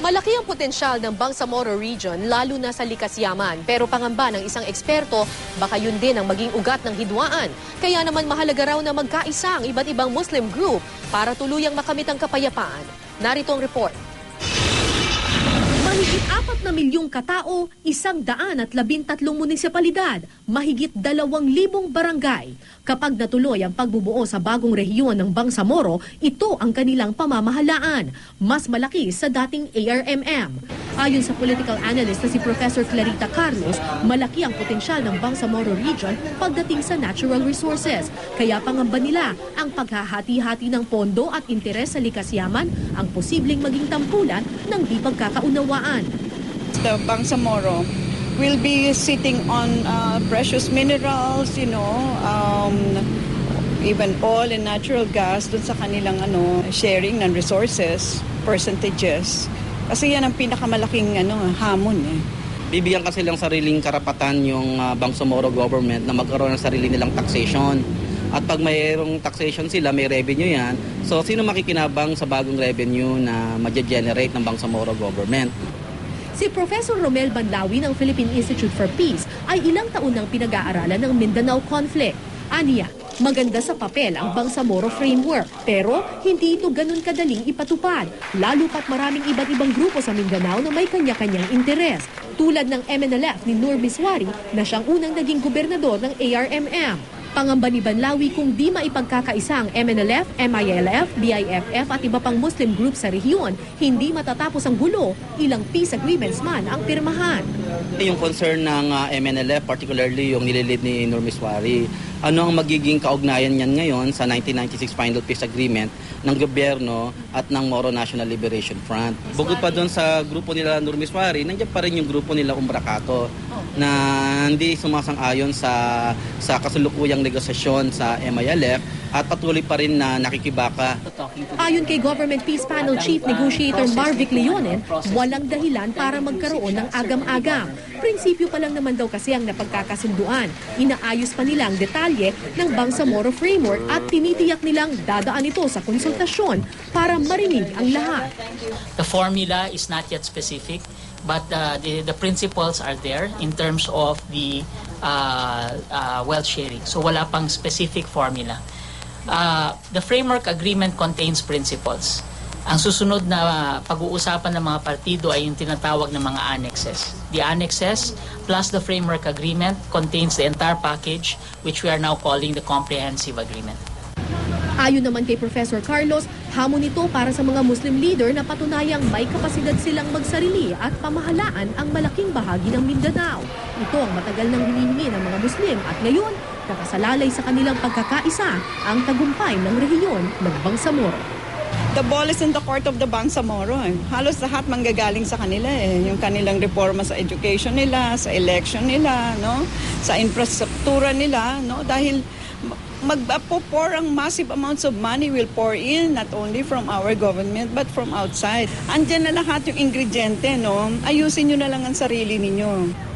Malaki ang potensyal ng Bangsamoro Region lalo na sa likas yaman. Pero pangamba ng isang eksperto, baka yun din ang maging ugat ng hidwaan. Kaya naman mahalaga raw na magkaisa ang iba't ibang Muslim group para tuluyang makamit ang kapayapaan. Narito ang report. Mahigit 4 na milyong katao, 113 munisipalidad, mahigit 2,000 barangay. Kapag natuloy ang pagbubuo sa bagong rehiyon ng Bangsamoro, ito ang kanilang pamamahalaan. Mas malaki sa dating ARMM. Ayon sa political analyst na si Professor Clarita Carlos, malaki ang potensyal ng Bangsamoro Region pagdating sa natural resources. Kaya pangamba nila ang paghahati-hati ng pondo at interes sa likas yaman ang posibleng maging tampulan ng di pagkakaunawaan. The Bangsamoro will be sitting on precious minerals, even oil and natural gas dun sa kanilang sharing ng resources, percentages. Kasi yan ang pinakamalaking hamon eh. Bibigyan kasi lang sariling karapatan yung Bangsamoro government na magkaroon ng sarili nilang taxation. At pag mayroong taxation sila, may revenue yan. So sino makikinabang sa bagong revenue na ma-generate ng Bangsamoro government? Si Professor Romel Banlawi ng Philippine Institute for Peace ay ilang taon nang pinag-aaralan ng Mindanao conflict. Aniya, maganda sa papel ang Bangsamoro framework, pero hindi ito ganun kadaling ipatupad. Lalo pat maraming iba't ibang grupo sa Mindanao na may kanya-kanyang interes. Tulad ng MNLF ni Nur Miswari na siyang unang naging gobernador ng ARMM. Pangamba ni Banlawi kung di maipagkakaisa ang MNLF, MILF, BIFF at iba pang Muslim group sa rehiyon, hindi matatapos ang gulo, ilang peace agreements man ang pirmahan. Yung concern ng MNLF, particularly yung nililid ni Nur Miswari, ano ang magiging kaugnayan niyan ngayon sa 1996 Final Peace Agreement ng gobyerno at ng Moro National Liberation Front. Bukod pa doon sa grupo nila Nur Miswari, nandiyan pa rin yung grupo nila Umbrakato na hindi sumasang-ayon sa kasulukuyang negosasyon sa MILF at patuloy pa rin na nakikibaka. Ayon kay Government Peace Panel Chief Negotiator Marvic Leonen, walang dahilan para magkaroon ng agam-agam. Prinsipyo pa lang naman daw kasi ang napagkakasunduan. Inaayos pa nila ang detalye ng Bangsamoro Framework at tinitiyak nilang dadaan ito sa konsultasyon para marinig ang lahat. The formula is not yet specific, but the principles are there in terms of the wealth sharing. So wala pang specific formula. The framework agreement contains principles. Ang susunod na pag-uusapan ng mga partido ay yung tinatawag ng mga annexes. The annexes plus the framework agreement contains the entire package which we are now calling the comprehensive agreement. Ayon naman kay Professor Carlos, hamon ito para sa mga Muslim leader na patunayang may kapasidad silang magsarili at pamahalaan ang malaking bahagi ng Mindanao. Ito ang matagal nang hinihingi ng mga Muslim at ngayon, nakasalalay sa kanilang pagkakaisa ang tagumpay ng rehiyon ng Bangsamoro. The ball is in the court of the Bangsamoro. Halos lahat manggagaling sa kanila eh. Yung kanilang reforma sa education nila, sa election nila, sa infrastruktura nila, dahil magpo-pour ang massive amounts of money will pour in not only from our government but from outside. Andiyan na lahat yung ingrediente, Ayusin nyo na lang ang sarili ninyo.